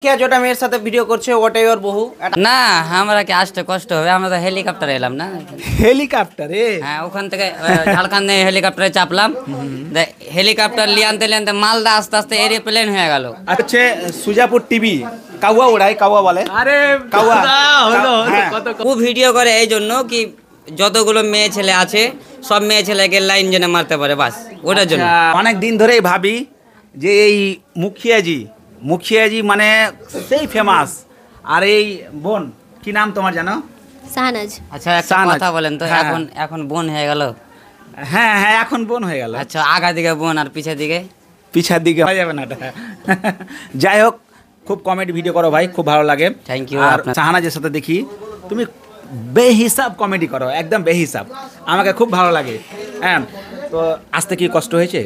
যেটা মেয়ের সাথে ভিডিও করছে ওটাই ওর বহু না আমরা কি আসতে কষ্ট হবে, আমরা তো হেলিকপ্টারে এলাম না। হেলিকপ্টারে? হ্যাঁ, ওখান থেকে ঝাড়খণ্ডে হেলিকপ্টারে চাপলাম। হেলিকপ্টার লিয়ে আনতে লিয়ে মালদা আস্তে আস্তে এরোপ্লেন হয়ে গেল। আচ্ছা, সুজাপুর টিভি কাউয়া উড়ায়, কাউয়া বলে। আরে কাউয়া হলো হ্যাঁ। ও ভিডিও করে এই জন্য কি যতগুলো মেয়ে ছেলে আছে সব মেয়ে ছেলেকে লাইন জেনে মারতে পারে, বাস ওটার জন্য। অনেক দিন ধরেই ভাবি যে এই মুখিয়াজি মানে সেই ফেমাস। আর এই বোন কি নাম তোমার জানো? শাহনাজ। আচ্ছা একটা শাহনাজ। কথা বলেন তো, হ্যাঁ। এখন বোন হয়ে গেল? হ্যাঁ হ্যাঁ, এখন বোন হয়ে গেল। আচ্ছা, আগা দিকে বোন আর পিছের দিকে? পিছার দিকে হয়ে যাবে না এটা। যাই হোক, খুব কমেডি ভিডিও করো ভাই, খুব ভালো লাগে। Thank you, আর আপনার- শাহনাজের সাথে দেখি তুমি বেহিসাব কমেডি করো, একদম বেহিসাব, আমাকে খুব ভালো লাগে। হ্যাঁ, তো আসতে কি কষ্ট হয়েছে?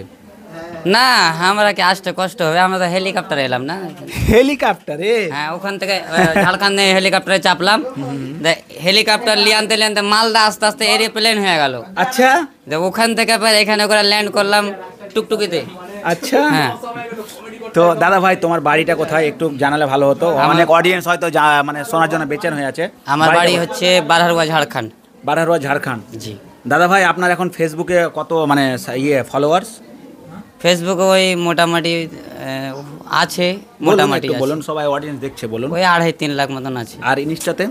না আমরা কি আসতে কষ্ট হবে, আমরা তো হেলিকপ্টারে এলাম না। হেলিকপ্টারে? হ্যাঁ, ওখান থেকে ঝাড়খণ্ডে হেলিকপ্টারে চাপলাম। হেলিকপ্টার লিয়ে আনতে লিয়ে মালদা আস্তে আস্তে এরোপ্লেন হয়ে গেল। আচ্ছা ওখান থেকে এখানে করে ল্যান্ড করলাম টুকটুকিতে। আচ্ছা। হ্যাঁ। তো দাদা ভাই, তোমার বাড়িটা কোথায় একটু জানালে ভালো হতো, অনেক অডিয়েন্স হয়তো মানে শোনার জন্য বেচেন হয়ে আছে। আমার বাড়ি হচ্ছে বারহারুয়া, ঝাড়খণ্ড। বারহারুয়া, ঝাড়খণ্ড। জি। দাদা ভাই, আপনার এখন ফেসবুকে কত মানে ফলোয়ার্স? ফেসবুকে ওই মোটামুটি আছে, মোটামুটি আছে। বলুন, সবাই অডিয়েন্স দেখছে, বলুন। ওই 2.5-3 লাখ মতন আছে। আর ইনস্টাতে?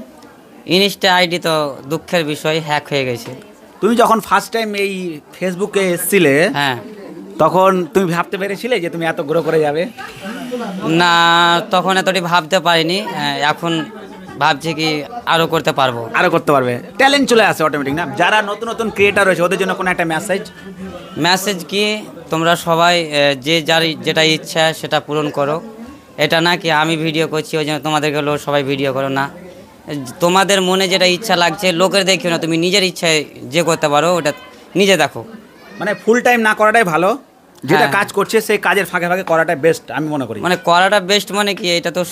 ইনস্টা আইডি তো দুঃখের বিষয়, হ্যাক হয়ে গেছে। তুমি যখন ফার্স্ট টাইম এই ফেসবুকে এসেছিলে, হ্যাঁ, তখন তুমি ভাবতে পেরেছিলে যে তুমি এত গ্রো করে যাবে? না তখন এতটি ভাবতে পারিনি, এখন ভাবছি কি আরো করতে পারবো। আরো করতে পারবে, ট্যালেন্ট চলে আসে অটোমেটিক না? যারা নতুন নতুন ক্রিয়েটার রয়েছে ওদের জন্য কোনো একটা মেসেজ কি, তোমরা সবাই যে যার যেটা ইচ্ছা সেটা পূরণ করো। এটা না কি আমি ভিডিও করছি ওই জন্য তোমাদেরকে সবাই ভিডিও করো না। তোমাদের মনে যেটা ইচ্ছা লাগছে লোকের দেখিও না, তুমি নিজের ইচ্ছায় যে করতে পারো ওটা নিজে দেখো। মানে ফুল টাইম না করাটাই ভালো, যেটা হ্যাঁ। কাজ করছে সেই কাজের ফাঁকে ফাঁকে করাটাই বেস্ট আমি মনে করি। মানে করাটা বেস্ট মানে কি, এটা তো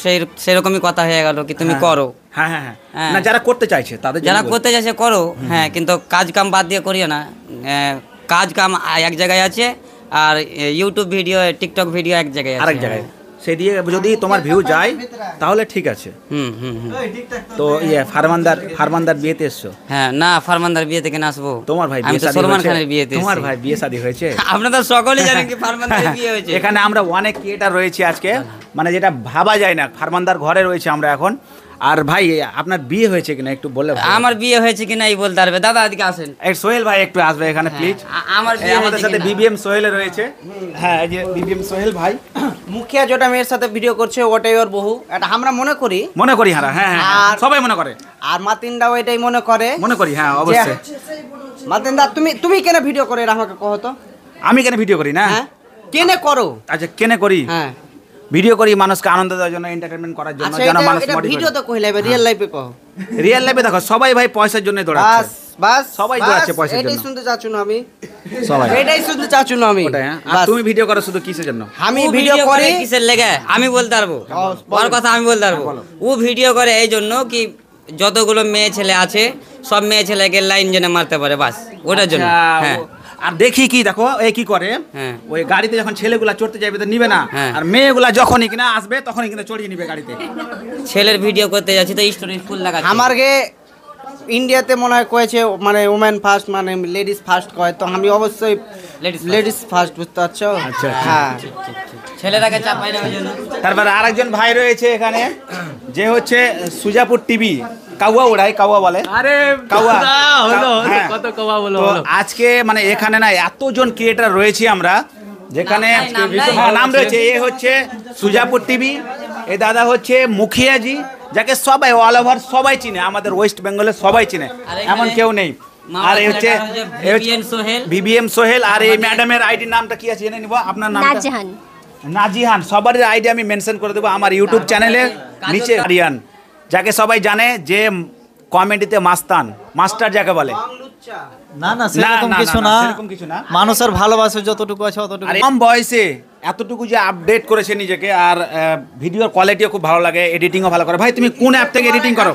সেরকমই কথা হয়ে গেল কি তুমি করো। হ্যাঁ হ্যাঁ হ্যাঁ, হ্যাঁ। না যারা করতে চাইছে তাদের যারা জন্য করতে চাইছে করো, হ্যাঁ, কিন্তু কাজ কাম বাদ দিয়ে করিও না। কাজ কাম এক জায়গায় আছে, আর ইউটিউব ভিডিও টিকটক ভিডিও এক জায়গায় আছে। আরেক জায়গায়, সেই দিয়ে যদি তোমার ভিউ যায় তাহলে ঠিক আছে। হুম হুম হুম। তো ফারমানদার বিয়েতে এসছো? হ্যাঁ, না ফারমানদার বিয়ে থেকে না আসবো। তোমার ভাই আমি বিয়ে তো শাদী সলমান হয়েছে? খানের বিয়েতে তোমার এসেছি। ভাই বিয়ে শাদী হয়েছে? আপনারা সকলেই জানেন কি ফারমানদার বিয়ে হয়েছে। এখানে আমরা অনেক ক্রিয়েটার রয়েছে আজকে, মানে যেটা ভাবা যায় না, ফারমানদার ঘরে রয়েছে আমরা এখন। আর ভাই, আপনার বিয়ে হয়েছে কিনা একটু বললে ভালো। আমার বিয়ে হয়েছে কিনা এই বলতে পারবে। দাদা এদিকে আসেন। এই সোহেল ভাই একটু আসবে এখানে প্লিজ। আমার বিয়ে আমাদের হয়েছে সাথে কিনা? বিবিএম সোহেল রয়েছে। হ্যাঁ, এই যে বিবিএম সোহেল ভাই। মুখিয়া যেটা মেয়ের সাথে ভিডিও করছে ওটাই ওর বহু, এটা আমরা মনে করি। মনে করি হ্যাঁ হ্যাঁ হ্যাঁ, আর- সবাই মনে করে। আর মাতিনদাও এটাই মনে করে। মনে করি হ্যাঁ, অবশ্যই। মাতিনদা, তুমি কেন ভিডিও করে এটা আমাকে কহো তো। আমি কেন ভিডিও করি না? হ্যাঁ, কেনে করো? আচ্ছা, কেন করি? হ্যাঁ, ভিডিও করি মানুষকে আনন্দ দেওয়ার জন্য, এন্টারটেইনমেন্ট করার জন্য, আচ্ছা, যেন মানুষ এটা মোটিভেট। ভিডিও তো কইলে রিয়েল লাইফে কহো। রিয়েল লাইফে দেখো, সবাই ভাই পয়সার জন্য বাস দৌড়াচ্ছে। বাস সবাই বাস, দৌড়াচ্ছে পয়সার এটাই জন্য। শুনতে চাচ্ছু না আমি। সবাই এটাই শুনতে চাচ্ছু না আমি। ওটাই, হ্যাঁ। আর বাস। তুমি ভিডিও করো শুধু কিসের জন্য? আমি ও ভিডিও করি কিসের লেগে আমি বলতে পারবো। বলো। ওর কথা আমি বলতে পারবো। ও ভিডিও করে এই জন্য কি যতগুলো মেয়ে ছেলে আছে সব মেয়ে ছেলেকে লাইন জেনে মারতে পারে, বাস ওটার জন্য। আচ্ছা, হ্যাঁ। আর দেখি কি দেখো, এই কি করে, হ্যাঁ। ওই গাড়িতে যখন ছেলেগুলা চড়তে যাবে তো নিবে না, হ্যাঁ। আর মেয়েগুলা যখনই কিনা আসবে তখনই কিনা চড়িয়ে নিবে গাড়িতে। ছেলের ভিডিও করতে যাচ্ছি তো স্টোরি ফুল লাগাচ্ছি। আমারকে ইন্ডিয়াতে মনে হয় কয়েছে মানে ওমেন ফার্স্ট, মানে লেডিস ফার্স্ট কয়, তো আমি অবশ্যই Ladies first। লেডিস ফার্স্ট, বুঝতে পারছো? আচ্ছা, আচ্ছা। হ্যাঁ, ছেলেরাকে চাপাই না ওই জন্য। তারপরে আরেকজন ভাই রয়েছে এখানে, যে হচ্ছে সুজাপুর টিভি কাউয়া উড়ায়, কাউয়া বলে। আরে কাউয়া হলো হ্যাঁ। কত কওয়া বলো তো হলো। আজকে মানে এখানে না এতজন ক্রিয়েটার রয়েছি আমরা, যেখানে নাম নাই। হ্যাঁ, নাম রয়েছে। এ হচ্ছে সুজাপুর টিভি, এ দাদা হচ্ছে মুখিয়াজি, যাকে সবাই অল ওভার সবাই চিনে, আমাদের ওয়েস্ট বেঙ্গলে সবাই চিনে, আর এমন এখানে কেউ নেই। মামা আর এ হচ্ছে ছেলেটা VBM সোহেল। বিবিএম সোহেল। আর এই ম্যাডামের আইডির নামটা কি আছে জেনে নিব, আপনার নাম? নাজহান। নাজিহান। সবারই আইডি আমি মেনশন করে দেবো আমার ইউটিউব চ্যানেলে নিচে। আরিয়ান, যাকে সবাই জানে যে কমেডিতে মাস্টার যাকে বলে। না না সেরকম কিছু না, সেরকম কিছু না। মানুষের ভালোবাসা যতটুকু আছে অতটুকু। আর কম বয়সে এতটুকু যে আপডেট করেছে নিজেকে, আর ভিডিওর কোয়ালিটিও খুব ভালো লাগে, এডিটিংও ভালো করে। ভাই তুমি কোন অ্যাপ থেকে এডিটিং করো?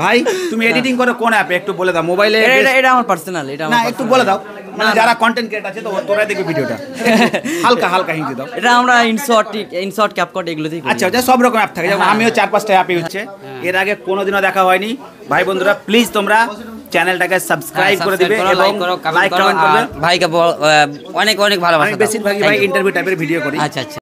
ভাই তুমি এডিটিং করো কোন অ্যাপে একটু বলে দাও? মোবাইলে? এটা আমার পার্সোনাল, এটা না আমার একটু বলে দাও। মানে যারা কন্টেন্ট ক্রিয়েটর আছে তো তোরা দেখবে ভিডিওটা হালকা হালকা হিন্দি দাও। এটা আমরা ইনশর্ট ক্যাপকাট এগুলোতেই করি। আচ্ছা সব রকম অ্যাপ থাকে, যেমন আমিও 4-5টা অ্যাপই হচ্ছে, এর আগে কোনোদিনও দেখা হয়নি। ভাই বন্ধুরা প্লিজ তোমরা চ্যানেলটাকে সাবস্ক্রাইব করে দিবে এবং লাইক কমেন্ট করবে। ভাইকে অনেক অনেক আমি ভালোবাসা দাও। বেশিরভাগই ভাই ইন্টারভিউ টাইপের ভিডিও করি। আচ্ছা আচ্ছা।